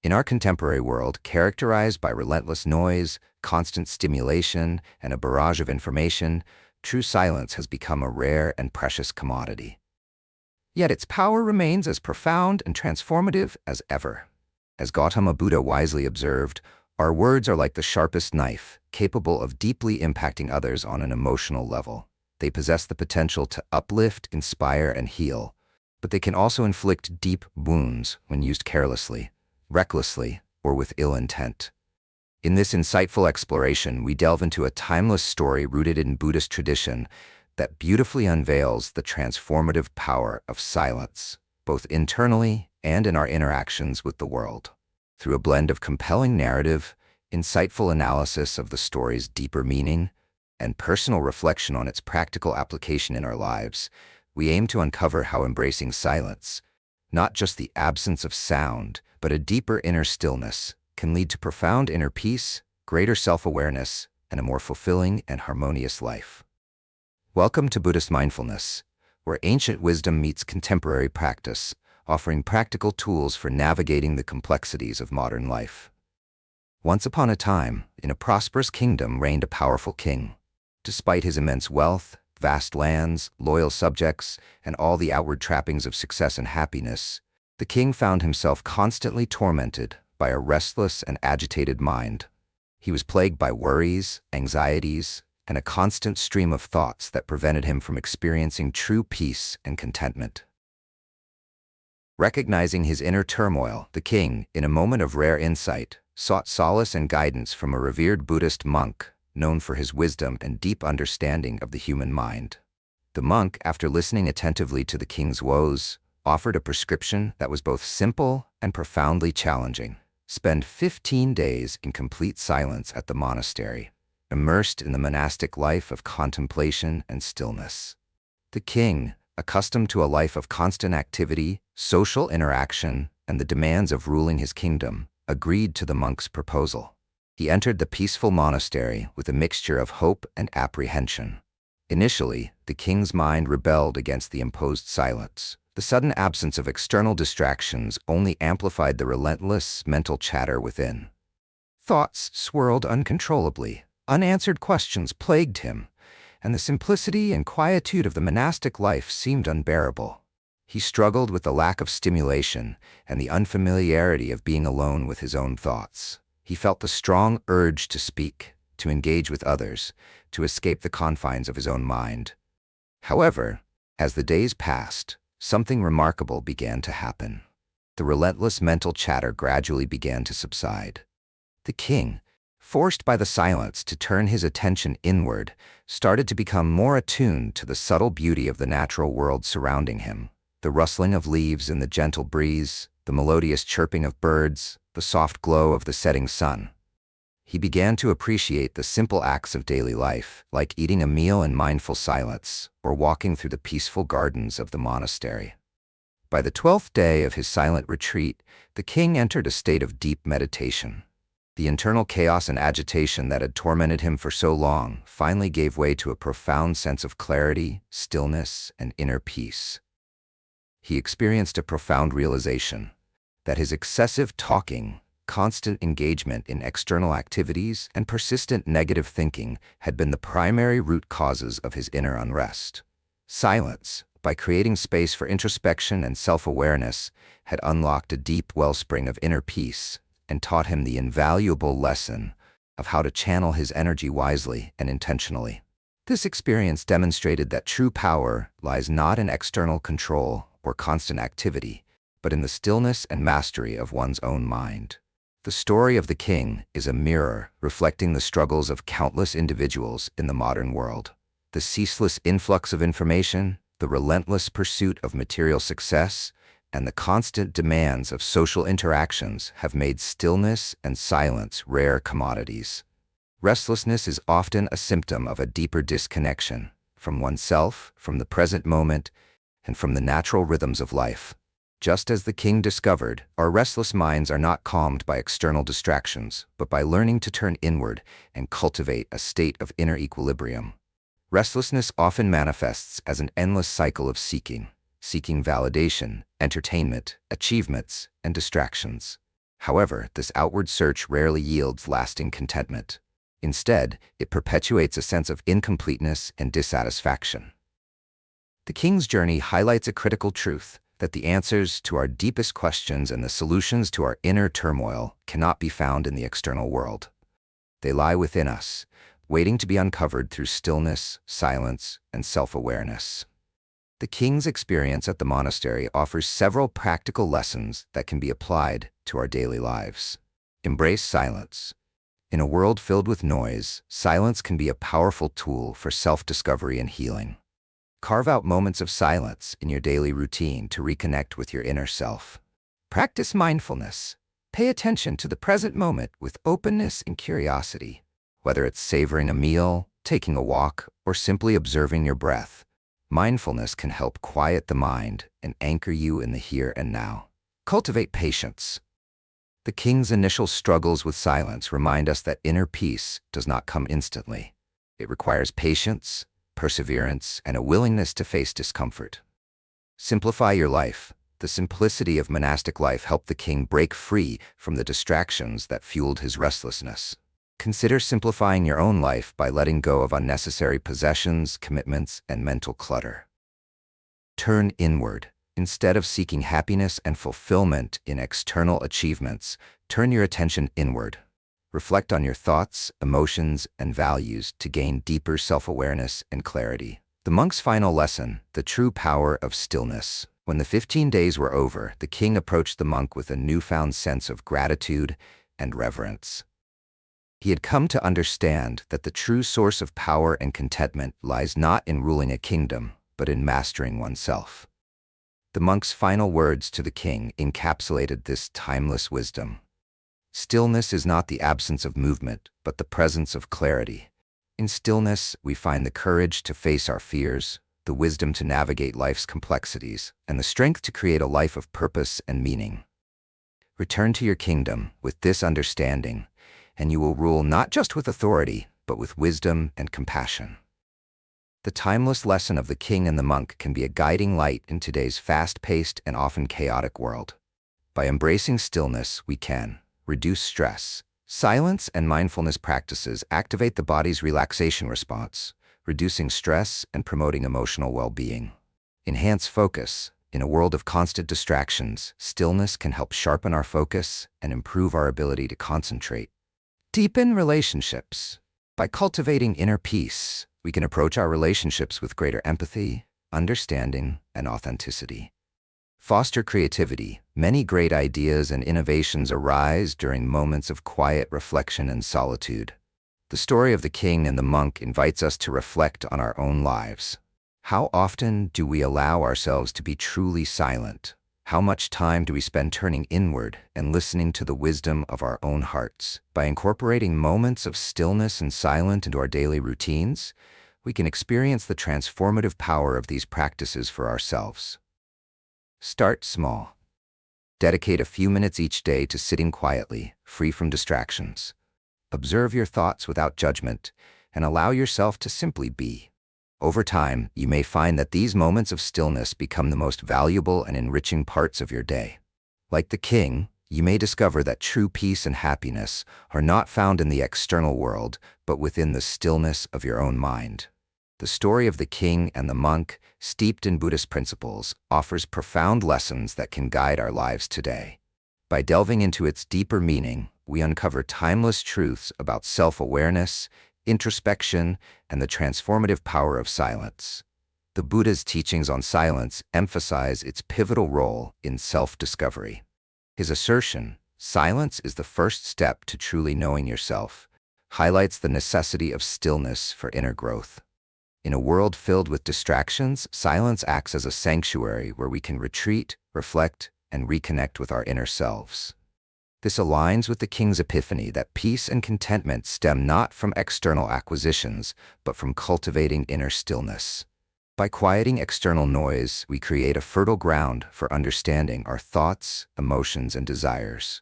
In our contemporary world, characterized by relentless noise, constant stimulation, and a barrage of information, true silence has become a rare and precious commodity. Yet its power remains as profound and transformative as ever. As Gautama Buddha wisely observed, our words are like the sharpest knife, capable of deeply impacting others on an emotional level. They possess the potential to uplift, inspire, and heal, but they can also inflict deep wounds when used carelessly, recklessly, or with ill intent. In this insightful exploration, we delve into a timeless story rooted in Buddhist tradition that beautifully unveils the transformative power of silence, both internally and in our interactions with the world. Through a blend of compelling narrative, insightful analysis of the story's deeper meaning, and personal reflection on its practical application in our lives, we aim to uncover how embracing silence, not just the absence of sound, but a deeper inner stillness, can lead to profound inner peace, greater self-awareness, and a more fulfilling and harmonious life. Welcome to Buddhist Mindfulness, where ancient wisdom meets contemporary practice, offering practical tools for navigating the complexities of modern life. Once upon a time, in a prosperous kingdom reigned a powerful king. Despite his immense wealth, vast lands, loyal subjects, and all the outward trappings of success and happiness, the king found himself constantly tormented by a restless and agitated mind. He was plagued by worries, anxieties, and a constant stream of thoughts that prevented him from experiencing true peace and contentment. Recognizing his inner turmoil, the king, in a moment of rare insight, sought solace and guidance from a revered Buddhist monk known for his wisdom and deep understanding of the human mind. The monk, after listening attentively to the king's woes, offered a prescription that was both simple and profoundly challenging. Spend 15 days in complete silence at the monastery, immersed in the monastic life of contemplation and stillness. The king, accustomed to a life of constant activity, social interaction, and the demands of ruling his kingdom, agreed to the monk's proposal. He entered the peaceful monastery with a mixture of hope and apprehension. Initially, the king's mind rebelled against the imposed silence. The sudden absence of external distractions only amplified the relentless mental chatter within. Thoughts swirled uncontrollably, unanswered questions plagued him, and the simplicity and quietude of the monastic life seemed unbearable. He struggled with the lack of stimulation and the unfamiliarity of being alone with his own thoughts. He felt the strong urge to speak, to engage with others, to escape the confines of his own mind. However, as the days passed, something remarkable began to happen. The relentless mental chatter gradually began to subside. The king, forced by the silence to turn his attention inward, started to become more attuned to the subtle beauty of the natural world surrounding him. The rustling of leaves in the gentle breeze, the melodious chirping of birds, the soft glow of the setting sun. He began to appreciate the simple acts of daily life, like eating a meal in mindful silence or walking through the peaceful gardens of the monastery. By the 12th day of his silent retreat, the king entered a state of deep meditation. The internal chaos and agitation that had tormented him for so long finally gave way to a profound sense of clarity, stillness, and inner peace. He experienced a profound realization that his excessive talking, constant engagement in external activities, and persistent negative thinking had been the primary root causes of his inner unrest. Silence, by creating space for introspection and self-awareness, had unlocked a deep wellspring of inner peace and taught him the invaluable lesson of how to channel his energy wisely and intentionally. This experience demonstrated that true power lies not in external control or constant activity, but in the stillness and mastery of one's own mind. The story of the king is a mirror reflecting the struggles of countless individuals in the modern world. The ceaseless influx of information, the relentless pursuit of material success, and the constant demands of social interactions have made stillness and silence rare commodities. Restlessness is often a symptom of a deeper disconnection from oneself, from the present moment, and from the natural rhythms of life. Just as the king discovered, our restless minds are not calmed by external distractions, but by learning to turn inward and cultivate a state of inner equilibrium. Restlessness often manifests as an endless cycle of seeking validation, entertainment, achievements, and distractions. However, this outward search rarely yields lasting contentment. Instead, it perpetuates a sense of incompleteness and dissatisfaction. The King's journey highlights a critical truth, that the answers to our deepest questions and the solutions to our inner turmoil cannot be found in the external world. They lie within us, waiting to be uncovered through stillness, silence, and self-awareness. The King's experience at the monastery offers several practical lessons that can be applied to our daily lives. Embrace silence. In a world filled with noise, silence can be a powerful tool for self-discovery and healing. Carve out moments of silence in your daily routine to reconnect with your inner self. Practice mindfulness. Pay attention to the present moment with openness and curiosity. Whether it's savoring a meal, taking a walk, or simply observing your breath, mindfulness can help quiet the mind and anchor you in the here and now. Cultivate patience. The King's initial struggles with silence remind us that inner peace does not come instantly. It requires patience, perseverance, and a willingness to face discomfort. Simplify your life. The simplicity of monastic life helped the King break free from the distractions that fueled his restlessness. Consider simplifying your own life by letting go of unnecessary possessions, commitments, and mental clutter. Turn inward. Instead of seeking happiness and fulfillment in external achievements, turn your attention inward. Reflect on your thoughts, emotions, and values to gain deeper self-awareness and clarity. The monk's final lesson, the true power of stillness. When the 15 days were over, the King approached the monk with a newfound sense of gratitude and reverence. He had come to understand that the true source of power and contentment lies not in ruling a kingdom, but in mastering oneself. The monk's final words to the King encapsulated this timeless wisdom. Stillness is not the absence of movement, but the presence of clarity. In stillness, we find the courage to face our fears, the wisdom to navigate life's complexities, and the strength to create a life of purpose and meaning. Return to your kingdom with this understanding, and you will rule not just with authority, but with wisdom and compassion. The timeless lesson of the King and the monk can be a guiding light in today's fast-paced and often chaotic world. By embracing stillness, we can reduce stress. Silence and mindfulness practices activate the body's relaxation response, reducing stress and promoting emotional well-being. Enhance focus. In a world of constant distractions, stillness can help sharpen our focus and improve our ability to concentrate. Deepen relationships. By cultivating inner peace, we can approach our relationships with greater empathy, understanding, and authenticity. Foster creativity. Many great ideas and innovations arise during moments of quiet reflection and solitude. The story of the King and the monk invites us to reflect on our own lives. How often do we allow ourselves to be truly silent? How much time do we spend turning inward and listening to the wisdom of our own hearts? By incorporating moments of stillness and silence into our daily routines, we can experience the transformative power of these practices for ourselves. Start small. Dedicate a few minutes each day to sitting quietly, free from distractions. Observe your thoughts without judgment and allow yourself to simply be. Over time, you may find that these moments of stillness become the most valuable and enriching parts of your day. Like the King, you may discover that true peace and happiness are not found in the external world, but within the stillness of your own mind. The story of the King and the monk, steeped in Buddhist principles, offers profound lessons that can guide our lives today. By delving into its deeper meaning, we uncover timeless truths about self-awareness, introspection, and the transformative power of silence. The Buddha's teachings on silence emphasize its pivotal role in self-discovery. His assertion, "Silence is the first step to truly knowing yourself," highlights the necessity of stillness for inner growth. In a world filled with distractions, silence acts as a sanctuary where we can retreat, reflect, and reconnect with our inner selves. This aligns with the King's epiphany that peace and contentment stem not from external acquisitions, but from cultivating inner stillness. By quieting external noise, we create a fertile ground for understanding our thoughts, emotions, and desires.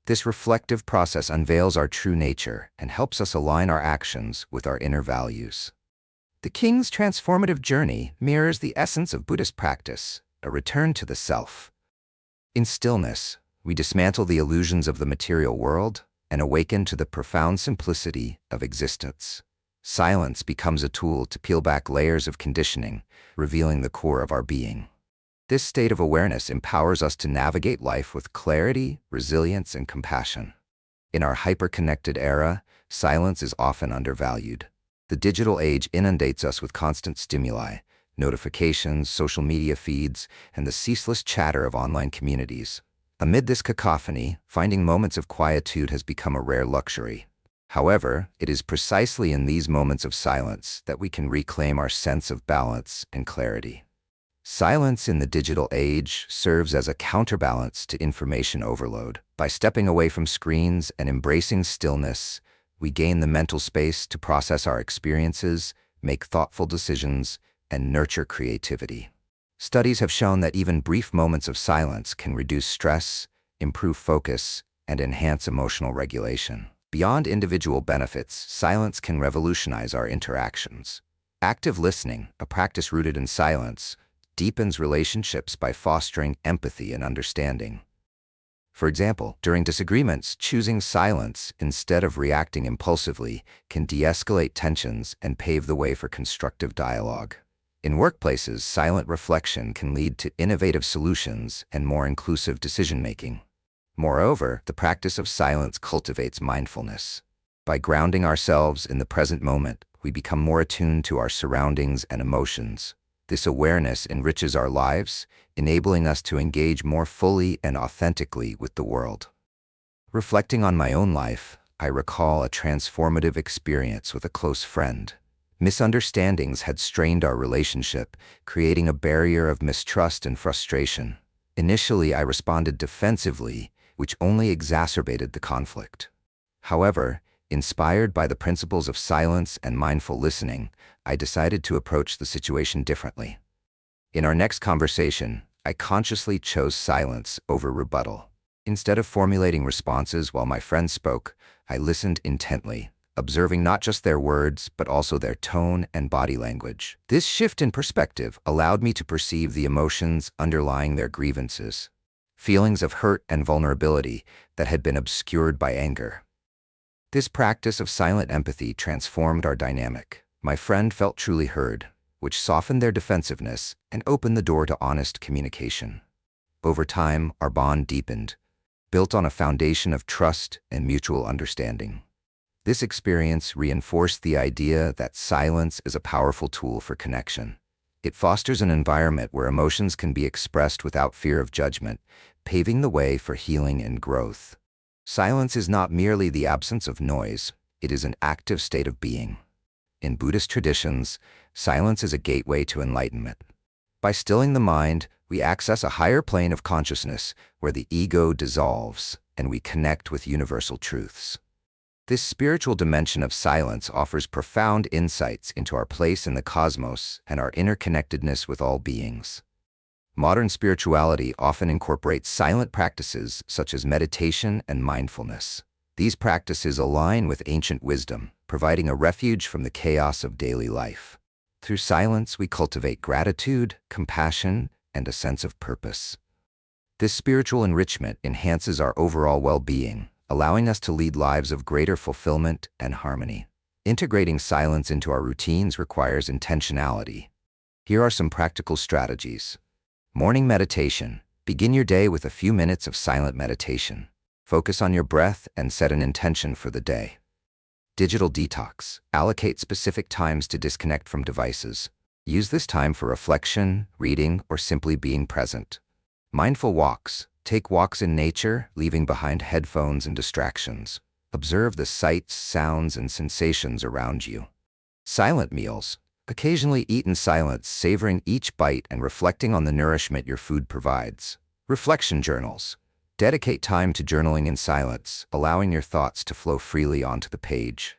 This reflective process unveils our true nature and helps us align our actions with our inner values. The King's transformative journey mirrors the essence of Buddhist practice, a return to the self. In stillness, We dismantle the illusions of the material world and awaken to the profound simplicity of existence. Silence becomes a tool to peel back layers of conditioning, revealing the core of our being. This state of awareness empowers us to navigate life with clarity, resilience, and compassion. In our hyper-connected era, silence is often undervalued. The digital age inundates us with constant stimuli, notifications, social media feeds, and the ceaseless chatter of online communities. Amid this cacophony, finding moments of quietude has become a rare luxury. However, it is precisely in these moments of silence that we can reclaim our sense of balance and clarity. Silence in the digital age serves as a counterbalance to information overload. By stepping away from screens and embracing stillness, we gain the mental space to process our experiences, make thoughtful decisions, and nurture creativity. Studies have shown that even brief moments of silence can reduce stress, improve focus, and enhance emotional regulation. Beyond individual benefits, silence can revolutionize our interactions. Active listening, a practice rooted in silence, deepens relationships by fostering empathy and understanding. For example, during disagreements, choosing silence instead of reacting impulsively can de-escalate tensions and pave the way for constructive dialogue. In workplaces, silent reflection can lead to innovative solutions and more inclusive decision-making. Moreover, the practice of silence cultivates mindfulness. By grounding ourselves in the present moment, we become more attuned to our surroundings and emotions. This awareness enriches our lives, enabling us to engage more fully and authentically with the world. Reflecting on my own life, I recall a transformative experience with a close friend. Misunderstandings had strained our relationship, creating a barrier of mistrust and frustration. Initially, I responded defensively, which only exacerbated the conflict. However, inspired by the principles of silence and mindful listening, I decided to approach the situation differently. In our next conversation, I consciously chose silence over rebuttal. Instead of formulating responses while my friend spoke, I listened intently, observing not just their words, but also their tone and body language. This shift in perspective allowed me to perceive the emotions underlying their grievances, feelings of hurt and vulnerability that had been obscured by anger. This practice of silent empathy transformed our dynamic. My friend felt truly heard, which softened their defensiveness and opened the door to honest communication. Over time, our bond deepened, built on a foundation of trust and mutual understanding. This experience reinforced the idea that silence is a powerful tool for connection. It fosters an environment where emotions can be expressed without fear of judgment, paving the way for healing and growth. Silence is not merely the absence of noise, it is an active state of being. In Buddhist traditions, silence is a gateway to enlightenment. By stilling the mind, we access a higher plane of consciousness where the ego dissolves and we connect with universal truths. This spiritual dimension of silence offers profound insights into our place in the cosmos and our interconnectedness with all beings. Modern spirituality often incorporates silent practices such as meditation and mindfulness. These practices align with ancient wisdom, providing a refuge from the chaos of daily life. Through silence, we cultivate gratitude, compassion, and a sense of purpose. This spiritual enrichment enhances our overall well-being, allowing us to lead lives of greater fulfillment and harmony. Integrating silence into our routines requires intentionality. Here are some practical strategies. Morning meditation. Begin your day with a few minutes of silent meditation. Focus on your breath and set an intention for the day. Digital detox. Allocate specific times to disconnect from devices. Use this time for reflection, reading, or simply being present. Mindful walks. Take walks in nature, leaving behind headphones and distractions. Observe the sights, sounds, and sensations around you. Silent meals. Occasionally eat in silence, savoring each bite and reflecting on the nourishment your food provides. Reflection journals. Dedicate time to journaling in silence, allowing your thoughts to flow freely onto the page.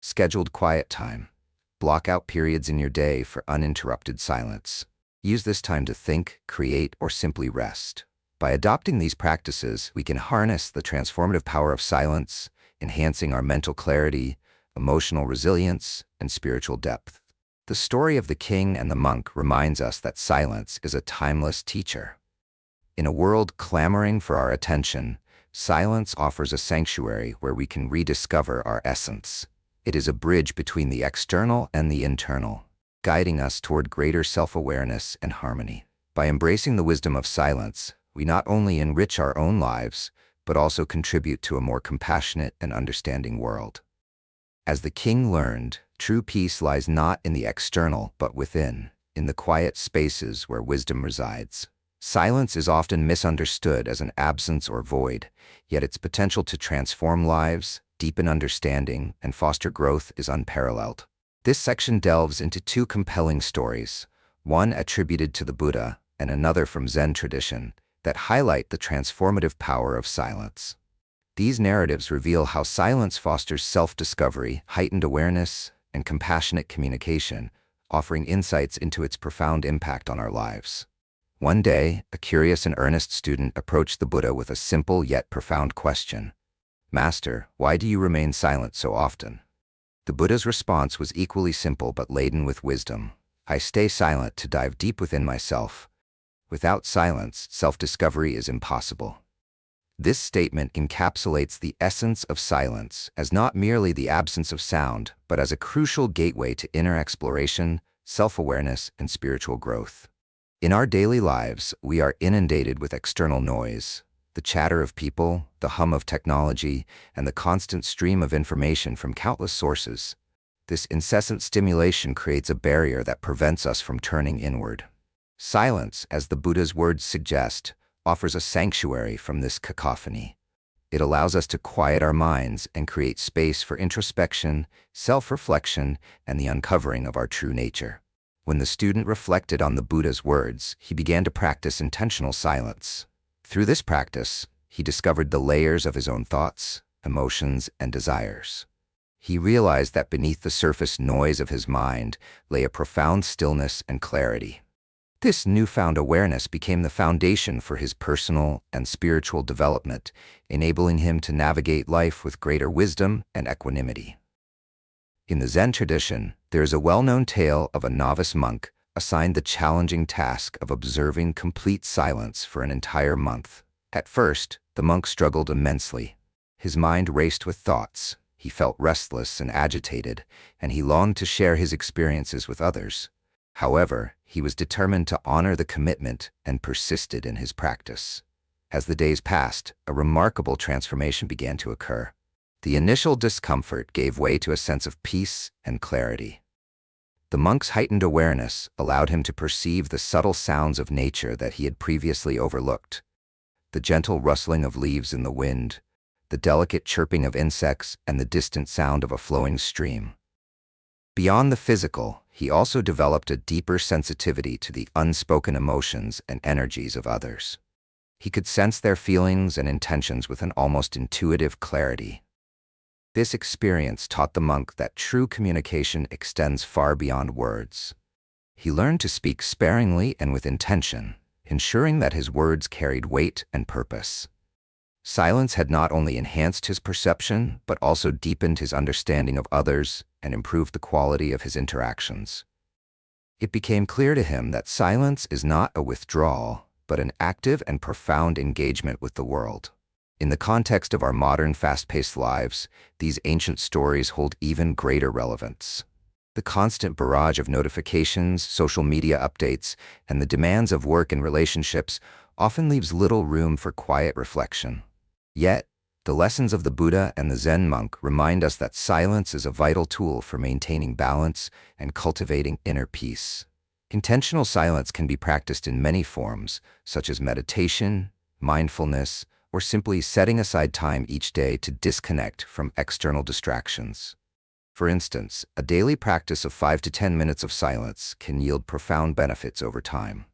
Scheduled quiet time. Block out periods in your day for uninterrupted silence. Use this time to think, create, or simply rest. By adopting these practices, we can harness the transformative power of silence, enhancing our mental clarity, emotional resilience, and spiritual depth. The story of the king and the monk reminds us that silence is a timeless teacher. In a world clamoring for our attention, silence offers a sanctuary where we can rediscover our essence. It is a bridge between the external and the internal, guiding us toward greater self-awareness and harmony. By embracing the wisdom of silence, we not only enrich our own lives, but also contribute to a more compassionate and understanding world. As the king learned, true peace lies not in the external, but within, in the quiet spaces where wisdom resides. Silence is often misunderstood as an absence or void, yet its potential to transform lives, deepen understanding, and foster growth is unparalleled. This section delves into two compelling stories, one attributed to the Buddha and another from Zen tradition, that highlight the transformative power of silence. These narratives reveal how silence fosters self-discovery, heightened awareness, and compassionate communication, offering insights into its profound impact on our lives. One day, a curious and earnest student approached the Buddha with a simple yet profound question. "Master, why do you remain silent so often?" The Buddha's response was equally simple but laden with wisdom. "I stay silent to dive deep within myself. Without silence, self-discovery is impossible." This statement encapsulates the essence of silence as not merely the absence of sound, but as a crucial gateway to inner exploration, self-awareness, and spiritual growth. In our daily lives, we are inundated with external noise, the chatter of people, the hum of technology, and the constant stream of information from countless sources. This incessant stimulation creates a barrier that prevents us from turning inward. Silence, as the Buddha's words suggest, offers a sanctuary from this cacophony. It allows us to quiet our minds and create space for introspection, self-reflection, and the uncovering of our true nature. When the student reflected on the Buddha's words, he began to practice intentional silence. Through this practice, he discovered the layers of his own thoughts, emotions, and desires. He realized that beneath the surface noise of his mind lay a profound stillness and clarity. This newfound awareness became the foundation for his personal and spiritual development, enabling him to navigate life with greater wisdom and equanimity. In the Zen tradition, there is a well-known tale of a novice monk assigned the challenging task of observing complete silence for an entire month. At first, the monk struggled immensely. His mind raced with thoughts, he felt restless and agitated, and he longed to share his experiences with others. However, he was determined to honor the commitment and persisted in his practice. As the days passed, a remarkable transformation began to occur. The initial discomfort gave way to a sense of peace and clarity. The monk's heightened awareness allowed him to perceive the subtle sounds of nature that he had previously overlooked. The gentle rustling of leaves in the wind, the delicate chirping of insects, and the distant sound of a flowing stream. Beyond the physical, he also developed a deeper sensitivity to the unspoken emotions and energies of others. He could sense their feelings and intentions with an almost intuitive clarity. This experience taught the monk that true communication extends far beyond words. He learned to speak sparingly and with intention, ensuring that his words carried weight and purpose. Silence had not only enhanced his perception, but also deepened his understanding of others and improved the quality of his interactions. It became clear to him that silence is not a withdrawal, but an active and profound engagement with the world. In the context of our modern, fast-paced lives, these ancient stories hold even greater relevance. The constant barrage of notifications, social media updates, and the demands of work and relationships often leaves little room for quiet reflection. Yet, the lessons of the Buddha and the Zen monk remind us that silence is a vital tool for maintaining balance and cultivating inner peace. Intentional silence can be practiced in many forms, such as meditation, mindfulness, or simply setting aside time each day to disconnect from external distractions. For instance, a daily practice of 5 to 10 minutes of silence can yield profound benefits over time.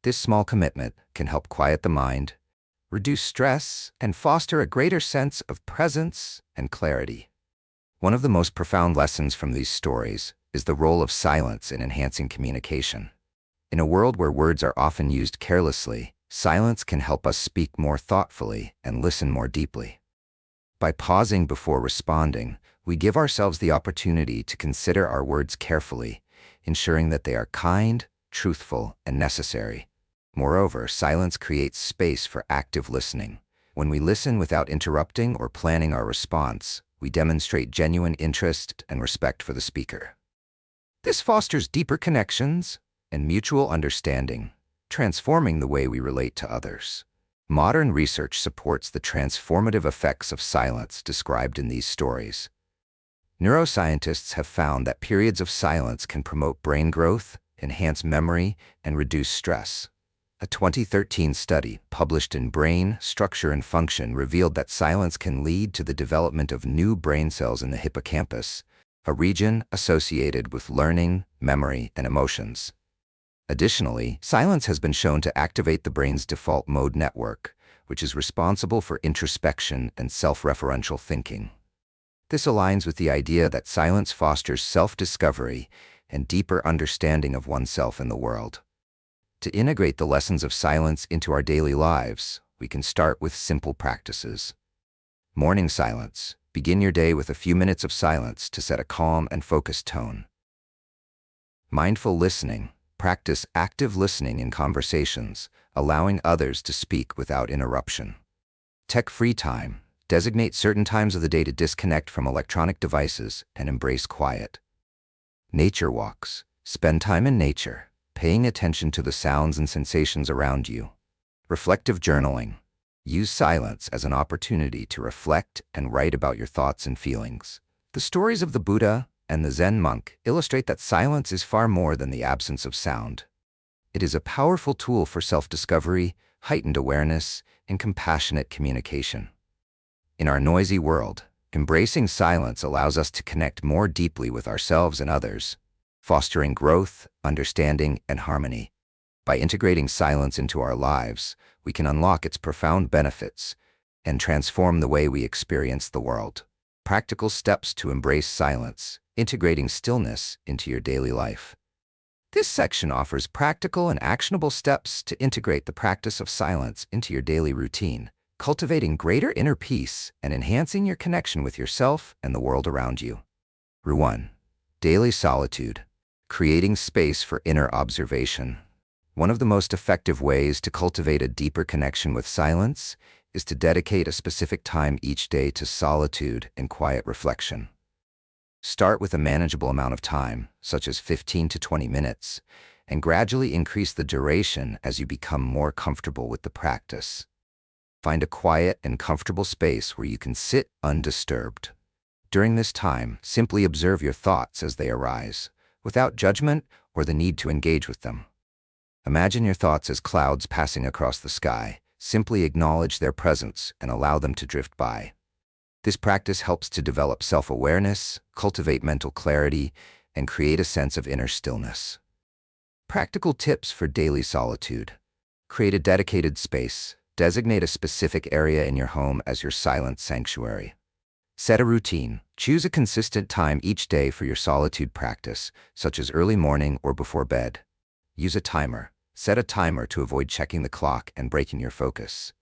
This small commitment can help quiet the mind, reduce stress, and foster a greater sense of presence and clarity. One of the most profound lessons from these stories is the role of silence in enhancing communication. In a world where words are often used carelessly, silence can help us speak more thoughtfully and listen more deeply. By pausing before responding, we give ourselves the opportunity to consider our words carefully, ensuring that they are kind, truthful, and necessary. Moreover, silence creates space for active listening. When we listen without interrupting or planning our response, we demonstrate genuine interest and respect for the speaker. This fosters deeper connections and mutual understanding, transforming the way we relate to others. Modern research supports the transformative effects of silence described in these stories. Neuroscientists have found that periods of silence can promote brain growth, enhance memory, and reduce stress. A 2013 study published in Brain, Structure and Function revealed that silence can lead to the development of new brain cells in the hippocampus, a region associated with learning, memory, and emotions. Additionally, silence has been shown to activate the brain's default mode network, which is responsible for introspection and self-referential thinking. This aligns with the idea that silence fosters self-discovery and deeper understanding of oneself and the world. To integrate the lessons of silence into our daily lives, we can start with simple practices. Morning silence. Begin your day with a few minutes of silence to set a calm and focused tone. Mindful listening. Practice active listening in conversations, allowing others to speak without interruption. Tech-free time. Designate certain times of the day to disconnect from electronic devices and embrace quiet. Nature walks. Spend time in nature, paying attention to the sounds and sensations around you. Reflective journaling. Use silence as an opportunity to reflect and write about your thoughts and feelings. The stories of the Buddha and the Zen monk illustrate that silence is far more than the absence of sound. It is a powerful tool for self-discovery, heightened awareness, and compassionate communication. In our noisy world, embracing silence allows us to connect more deeply with ourselves and others, fostering growth, understanding, and harmony. By integrating silence into our lives, we can unlock its profound benefits and transform the way we experience the world. Practical steps to embrace silence, integrating stillness into your daily life. This section offers practical and actionable steps to integrate the practice of silence into your daily routine, cultivating greater inner peace and enhancing your connection with yourself and the world around you. 1. Daily solitude. Creating space for inner observation. One of the most effective ways to cultivate a deeper connection with silence is to dedicate a specific time each day to solitude and quiet reflection. Start with a manageable amount of time, such as 15 to 20 minutes, and gradually increase the duration as you become more comfortable with the practice. Find a quiet and comfortable space where you can sit undisturbed. During this time, simply observe your thoughts as they arise, without judgment or the need to engage with them. Imagine your thoughts as clouds passing across the sky. Simply acknowledge their presence and allow them to drift by. This practice helps to develop self-awareness, cultivate mental clarity, and create a sense of inner stillness. Practical tips for daily solitude. Create a dedicated space. Designate a specific area in your home as your silent sanctuary. Set a routine. Choose a consistent time each day for your solitude practice, such as early morning or before bed. Use a timer. Set a timer to avoid checking the clock and breaking your focus.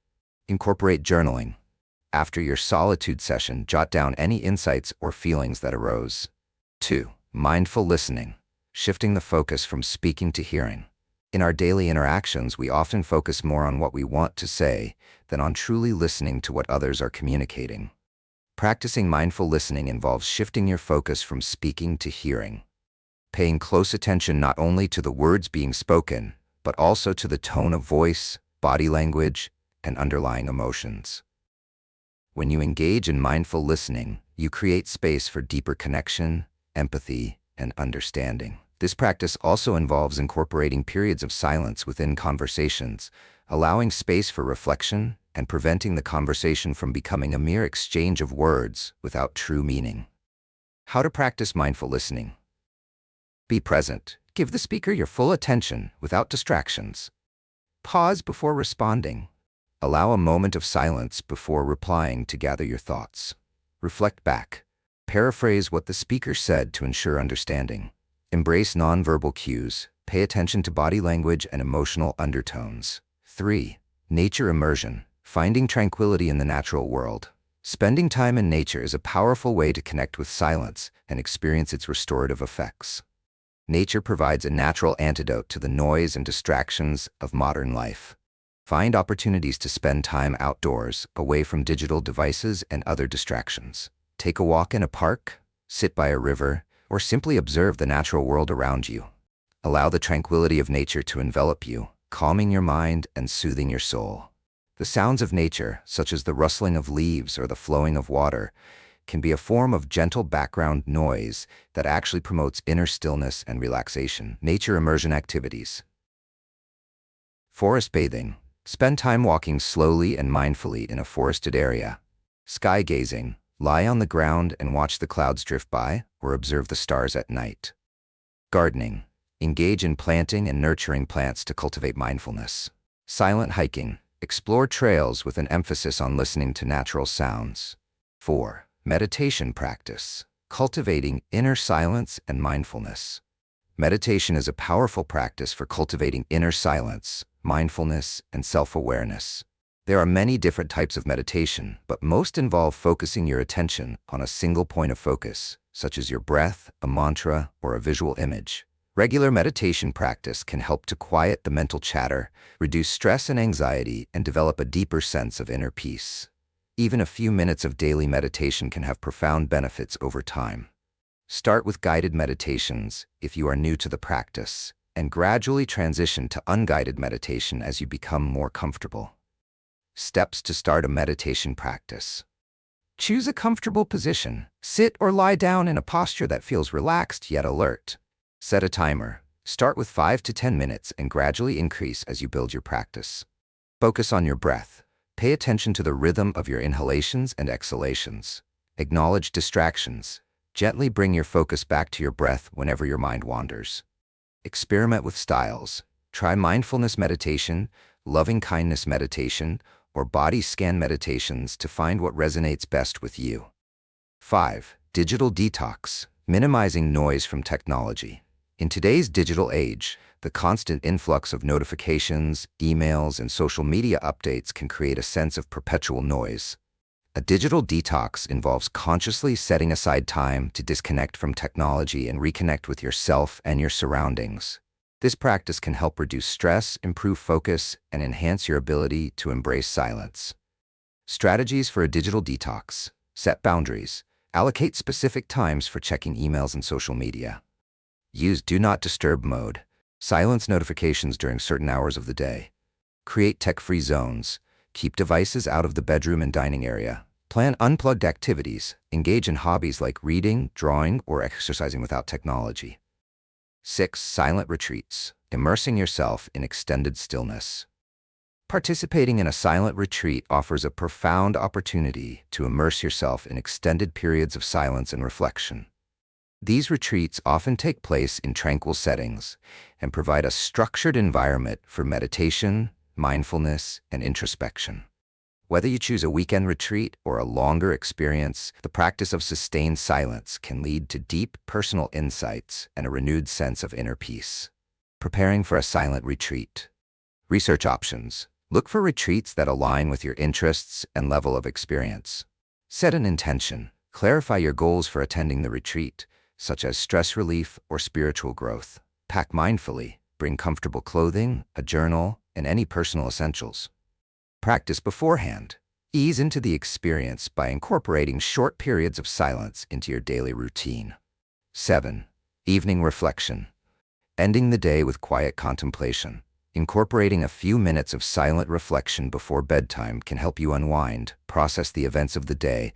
Incorporate journaling. After your solitude session, jot down any insights or feelings that arose. 2. Mindful listening. Shifting the focus from speaking to hearing. In our daily interactions, we often focus more on what we want to say than on truly listening to what others are communicating. Practicing mindful listening involves shifting your focus from speaking to hearing, paying close attention not only to the words being spoken, but also to the tone of voice, body language, and underlying emotions. When you engage in mindful listening, you create space for deeper connection, empathy, and understanding. This practice also involves incorporating periods of silence within conversations, allowing space for reflection and preventing the conversation from becoming a mere exchange of words without true meaning. How to practice mindful listening. Be present. Give the speaker your full attention without distractions. Pause before responding. Allow a moment of silence before replying to gather your thoughts. Reflect back. Paraphrase what the speaker said to ensure understanding. Embrace nonverbal cues. Pay attention to body language and emotional undertones. 3. Nature immersion. Finding tranquility in the natural world. Spending time in nature is a powerful way to connect with silence and experience its restorative effects. Nature provides a natural antidote to the noise and distractions of modern life. Find opportunities to spend time outdoors, away from digital devices and other distractions. Take a walk in a park, sit by a river, or simply observe the natural world around you. Allow the tranquility of nature to envelop you, calming your mind and soothing your soul. The sounds of nature, such as the rustling of leaves or the flowing of water, can be a form of gentle background noise that actually promotes inner stillness and relaxation. Nature immersion activities. Forest bathing. Spend time walking slowly and mindfully in a forested area. Sky gazing. Lie on the ground and watch the clouds drift by, or observe the stars at night. Gardening. Engage in planting and nurturing plants to cultivate mindfulness. Silent hiking. Explore trails with an emphasis on listening to natural sounds. 4. Meditation practice. Cultivating inner silence and mindfulness. Meditation is a powerful practice for cultivating inner silence, mindfulness, and self-awareness. There are many different types of meditation, but most involve focusing your attention on a single point of focus, such as your breath, a mantra, or a visual image. Regular meditation practice can help to quiet the mental chatter, reduce stress and anxiety, and develop a deeper sense of inner peace. Even a few minutes of daily meditation can have profound benefits over time. Start with guided meditations if you are new to the practice, and gradually transition to unguided meditation as you become more comfortable. Steps to start a meditation practice. Choose a comfortable position. Sit or lie down in a posture that feels relaxed yet alert. Set a timer. Start with 5 to 10 minutes and gradually increase as you build your practice. Focus on your breath. Pay attention to the rhythm of your inhalations and exhalations. Acknowledge distractions. Gently bring your focus back to your breath whenever your mind wanders. Experiment with styles. Try mindfulness meditation, loving-kindness meditation, or body scan meditations to find what resonates best with you. 5. Digital detox. Minimizing noise from technology. In today's digital age, the constant influx of notifications, emails, and social media updates can create a sense of perpetual noise. A digital detox involves consciously setting aside time to disconnect from technology and reconnect with yourself and your surroundings. This practice can help reduce stress, improve focus, and enhance your ability to embrace silence. Strategies for a digital detox. Set boundaries. Allocate specific times for checking emails and social media. Use Do Not Disturb mode. Silence notifications during certain hours of the day. Create tech-free zones. Keep devices out of the bedroom and dining area. Plan unplugged activities. Engage in hobbies like reading, drawing, or exercising without technology. 6. Silent retreats. Immersing yourself in extended stillness. Participating in a silent retreat offers a profound opportunity to immerse yourself in extended periods of silence and reflection. These retreats often take place in tranquil settings and provide a structured environment for meditation, mindfulness, and introspection. Whether you choose a weekend retreat or a longer experience, the practice of sustained silence can lead to deep personal insights and a renewed sense of inner peace. Preparing for a silent retreat. Research options. Look for retreats that align with your interests and level of experience. Set an intention. Clarify your goals for attending the retreat, such as stress relief or spiritual growth. Pack mindfully. Bring comfortable clothing, a journal, and any personal essentials. Practice beforehand. Ease into the experience by incorporating short periods of silence into your daily routine. 7. Evening reflection. Ending the day with quiet contemplation. Incorporating a few minutes of silent reflection before bedtime can help you unwind, process the events of the day,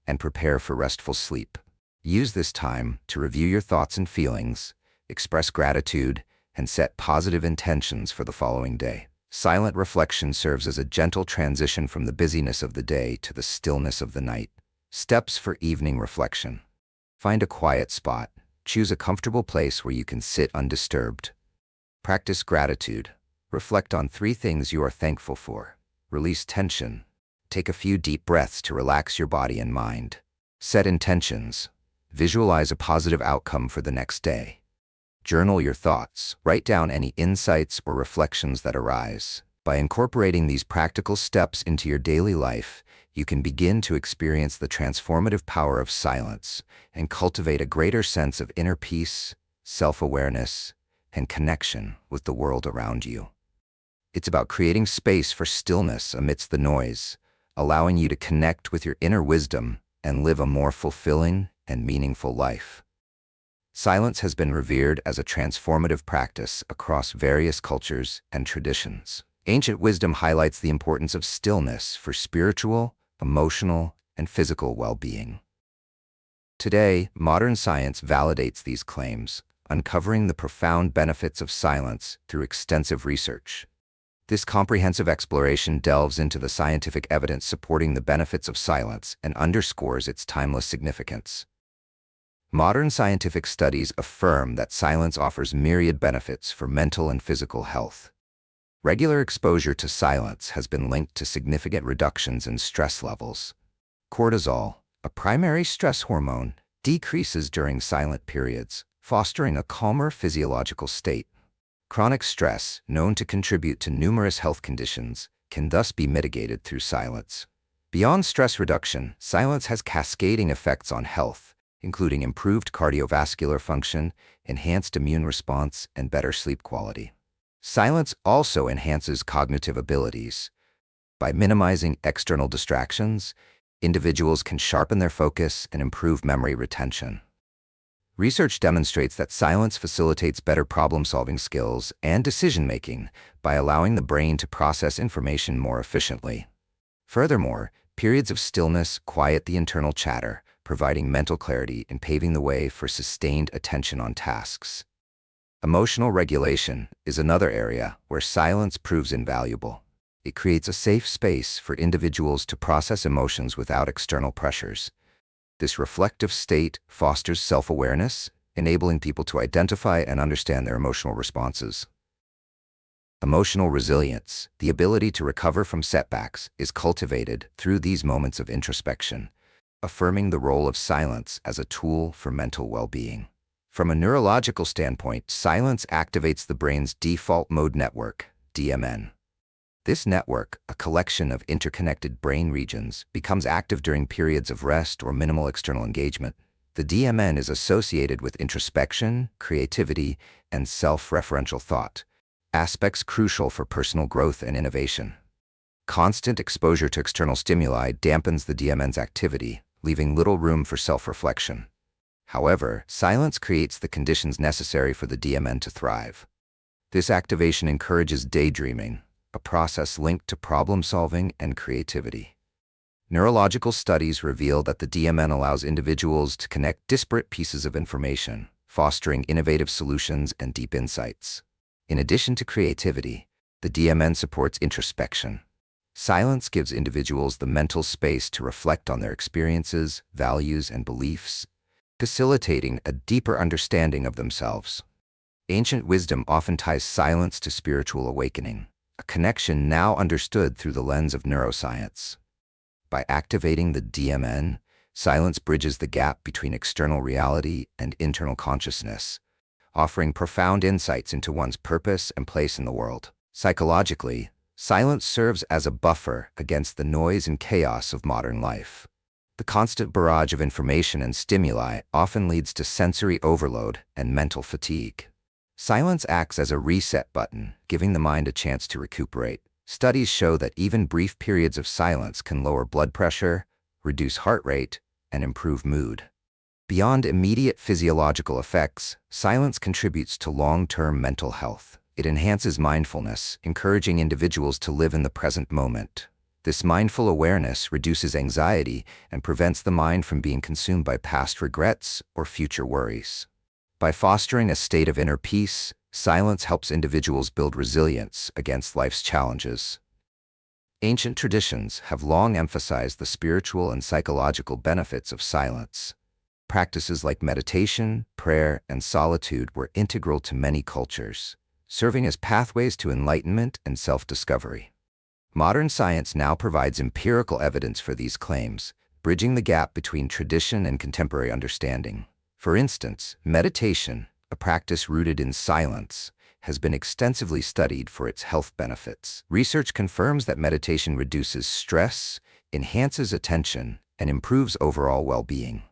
and prepare for restful sleep. Use this time to review your thoughts and feelings, express gratitude, and set positive intentions for the following day. Silent reflection serves as a gentle transition from the busyness of the day to the stillness of the night. Steps for evening reflection. Find a quiet spot. Choose a comfortable place where you can sit undisturbed. Practice gratitude. Reflect on 3 things you are thankful for. Release tension. Take a few deep breaths to relax your body and mind. Set intentions. Visualize a positive outcome for the next day. Journal your thoughts. Write down any insights or reflections that arise. By incorporating these practical steps into your daily life, you can begin to experience the transformative power of silence and cultivate a greater sense of inner peace self-awareness, and connection with the world around you. It's about creating space for stillness amidst the noise, allowing you to connect with your inner wisdom and live a more fulfilling and meaningful life. Silence has been revered as a transformative practice across various cultures and traditions. Ancient wisdom highlights the importance of stillness for spiritual, emotional, and physical well-being. Today, modern science validates these claims, uncovering the profound benefits of silence through extensive research. This comprehensive exploration delves into the scientific evidence supporting the benefits of silence and underscores its timeless significance. Modern scientific studies affirm that silence offers myriad benefits for mental and physical health. Regular exposure to silence has been linked to significant reductions in stress levels. Cortisol, a primary stress hormone, decreases during silent periods, fostering a calmer physiological state. Chronic stress, known to contribute to numerous health conditions, can thus be mitigated through silence. Beyond stress reduction, silence has cascading effects on health, including improved cardiovascular function, enhanced immune response, and better sleep quality. Silence also enhances cognitive abilities. By minimizing external distractions, individuals can sharpen their focus and improve memory retention. Research demonstrates that silence facilitates better problem-solving skills and decision-making by allowing the brain to process information more efficiently. Furthermore, periods of stillness quiet the internal chatter, providing mental clarity and paving the way for sustained attention on tasks. Emotional regulation is another area where silence proves invaluable. It creates a safe space for individuals to process emotions without external pressures. This reflective state fosters self-awareness, enabling people to identify and understand their emotional responses. Emotional resilience, the ability to recover from setbacks, is cultivated through these moments of introspection, affirming the role of silence as a tool for mental well-being. From a neurological standpoint, silence activates the brain's default mode network, DMN. This network, a collection of interconnected brain regions, becomes active during periods of rest or minimal external engagement. The DMN is associated with introspection, creativity, and self-referential thought, aspects crucial for personal growth and innovation. Constant exposure to external stimuli dampens the DMN's activity, leaving little room for self-reflection. However, silence creates the conditions necessary for the DMN to thrive. This activation encourages daydreaming, a process linked to problem-solving and creativity. Neurological studies reveal that the DMN allows individuals to connect disparate pieces of information, fostering innovative solutions and deep insights. In addition to creativity, the DMN supports introspection. Silence gives individuals the mental space to reflect on their experiences, values, and beliefs, facilitating a deeper understanding of themselves. Ancient wisdom often ties silence to spiritual awakening, a connection now understood through the lens of neuroscience. By activating the DMN, silence bridges the gap between external reality and internal consciousness, offering profound insights into one's purpose and place in the world. Psychologically, silence serves as a buffer against the noise and chaos of modern life. The constant barrage of information and stimuli often leads to sensory overload and mental fatigue. Silence acts as a reset button, giving the mind a chance to recuperate. Studies show that even brief periods of silence can lower blood pressure, reduce heart rate, and improve mood. Beyond immediate physiological effects, silence contributes to long-term mental health. It enhances mindfulness, encouraging individuals to live in the present moment. This mindful awareness reduces anxiety and prevents the mind from being consumed by past regrets or future worries. By fostering a state of inner peace, silence helps individuals build resilience against life's challenges. Ancient traditions have long emphasized the spiritual and psychological benefits of silence. Practices like meditation, prayer, and solitude were integral to many cultures, serving as pathways to enlightenment and self-discovery. Modern science now provides empirical evidence for these claims, bridging the gap between tradition and contemporary understanding. For instance, meditation, a practice rooted in silence, has been extensively studied for its health benefits. Research confirms that meditation reduces stress, enhances attention, and improves overall well-being.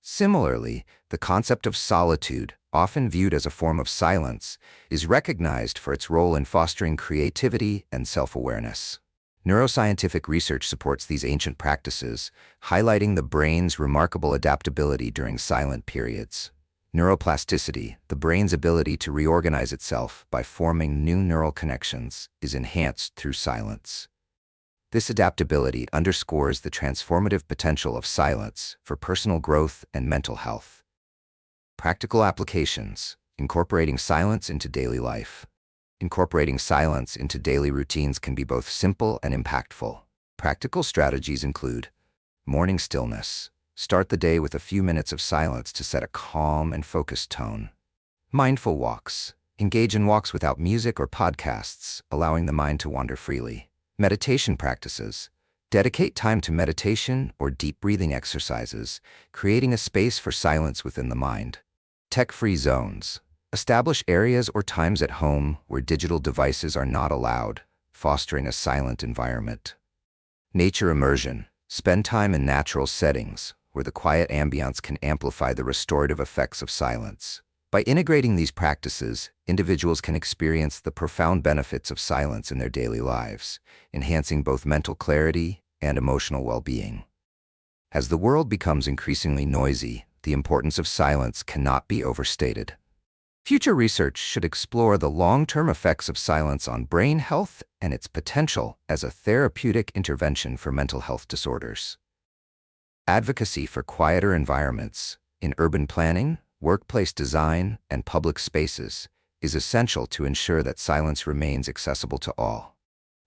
Similarly, the concept of solitude, often viewed as a form of silence, is recognized for its role in fostering creativity and self-awareness. Neuroscientific research supports these ancient practices, highlighting the brain's remarkable adaptability during silent periods. Neuroplasticity, the brain's ability to reorganize itself by forming new neural connections, is enhanced through silence. This adaptability underscores the transformative potential of silence for personal growth and mental health. Practical applications: incorporating silence into daily life. Incorporating silence into daily routines can be both simple and impactful. Practical strategies include morning stillness. Start the day with a few minutes of silence to set a calm and focused tone. Mindful walks. Engage in walks without music or podcasts, allowing the mind to wander freely. Meditation practices. Dedicate time to meditation or deep breathing exercises, creating a space for silence within the mind. Tech-free zones. Establish areas or times at home where digital devices are not allowed, fostering a silent environment. Nature immersion. Spend time in natural settings, where the quiet ambience can amplify the restorative effects of silence. By integrating these practices, individuals can experience the profound benefits of silence in their daily lives, enhancing both mental clarity and emotional well-being. As the world becomes increasingly noisy, the importance of silence cannot be overstated. Future research should explore the long-term effects of silence on brain health and its potential as a therapeutic intervention for mental health disorders. Advocacy for quieter environments in urban planning, workplace design, and public spaces is essential to ensure that silence remains accessible to all.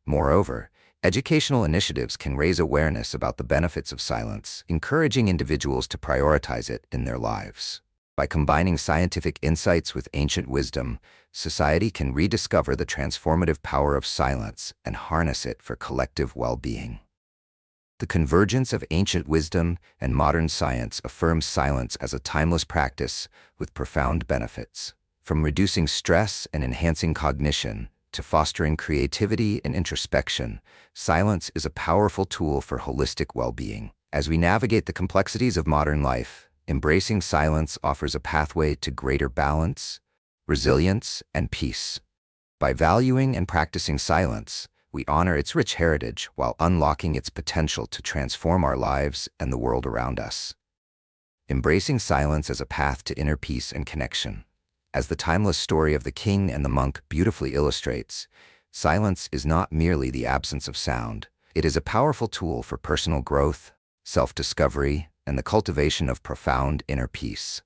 Moreover, educational initiatives can raise awareness about the benefits of silence, encouraging individuals to prioritize it in their lives. By combining scientific insights with ancient wisdom, society can rediscover the transformative power of silence and harness it for collective well-being. The convergence of ancient wisdom and modern science affirms silence as a timeless practice with profound benefits. From reducing stress and enhancing cognition to fostering creativity and introspection, silence is a powerful tool for holistic well-being. As we navigate the complexities of modern life, embracing silence offers a pathway to greater balance, resilience, and peace. By valuing and practicing silence, we honor its rich heritage while unlocking its potential to transform our lives and the world around us. Embracing silence as a path to inner peace and connection. As the timeless story of the king and the monk beautifully illustrates, silence is not merely the absence of sound. It is a powerful tool for personal growth, self-discovery, and the cultivation of profound inner peace.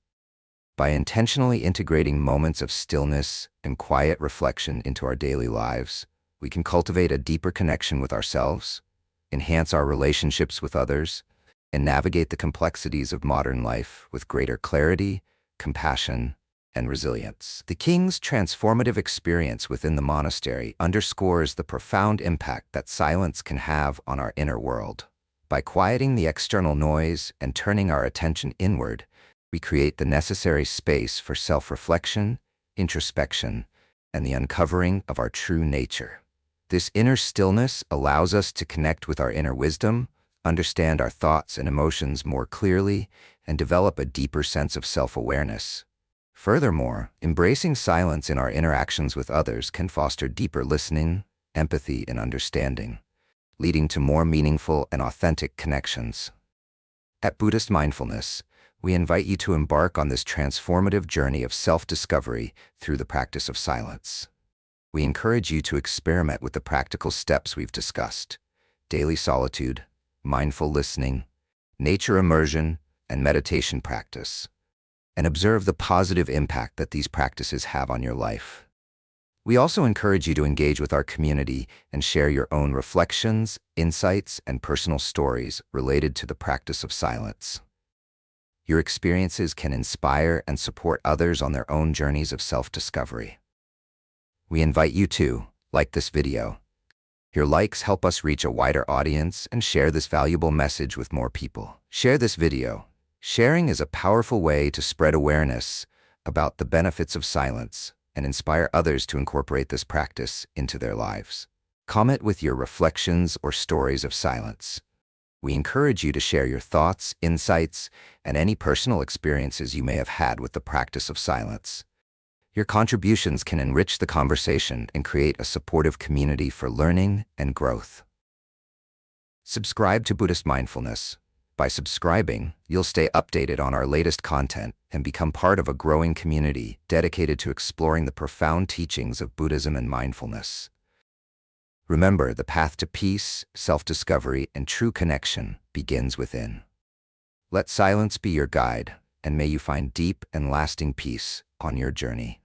By intentionally integrating moments of stillness and quiet reflection into our daily lives, we can cultivate a deeper connection with ourselves, enhance our relationships with others, and navigate the complexities of modern life with greater clarity, compassion, and resilience. The king's transformative experience within the monastery underscores the profound impact that silence can have on our inner world. By quieting the external noise and turning our attention inward, we create the necessary space for self-reflection, introspection, and the uncovering of our true nature. This inner stillness allows us to connect with our inner wisdom, understand our thoughts and emotions more clearly, and develop a deeper sense of self-awareness. Furthermore, embracing silence in our interactions with others can foster deeper listening, empathy, and understanding, leading to more meaningful and authentic connections. At Buddhist Mindfulness, we invite you to embark on this transformative journey of self-discovery through the practice of silence. We encourage you to experiment with the practical steps we've discussed: daily solitude, mindful listening, nature immersion, and meditation practice, and observe the positive impact that these practices have on your life. We also encourage you to engage with our community and share your own reflections, insights, and personal stories related to the practice of silence. Your experiences can inspire and support others on their own journeys of self-discovery. We invite you to like this video. Your likes help us reach a wider audience and share this valuable message with more people. Share this video. Sharing is a powerful way to spread awareness about the benefits of silence and inspire others to incorporate this practice into their lives. Comment with your reflections or stories of silence. We encourage you to share your thoughts, insights, and any personal experiences you may have had with the practice of silence. Your contributions can enrich the conversation and create a supportive community for learning and growth. Subscribe to Buddhist Mindfulness. By subscribing, you'll stay updated on our latest content and become part of a growing community dedicated to exploring the profound teachings of Buddhism and mindfulness. Remember, the path to peace, self-discovery, and true connection begins within. Let silence be your guide, and may you find deep and lasting peace on your journey.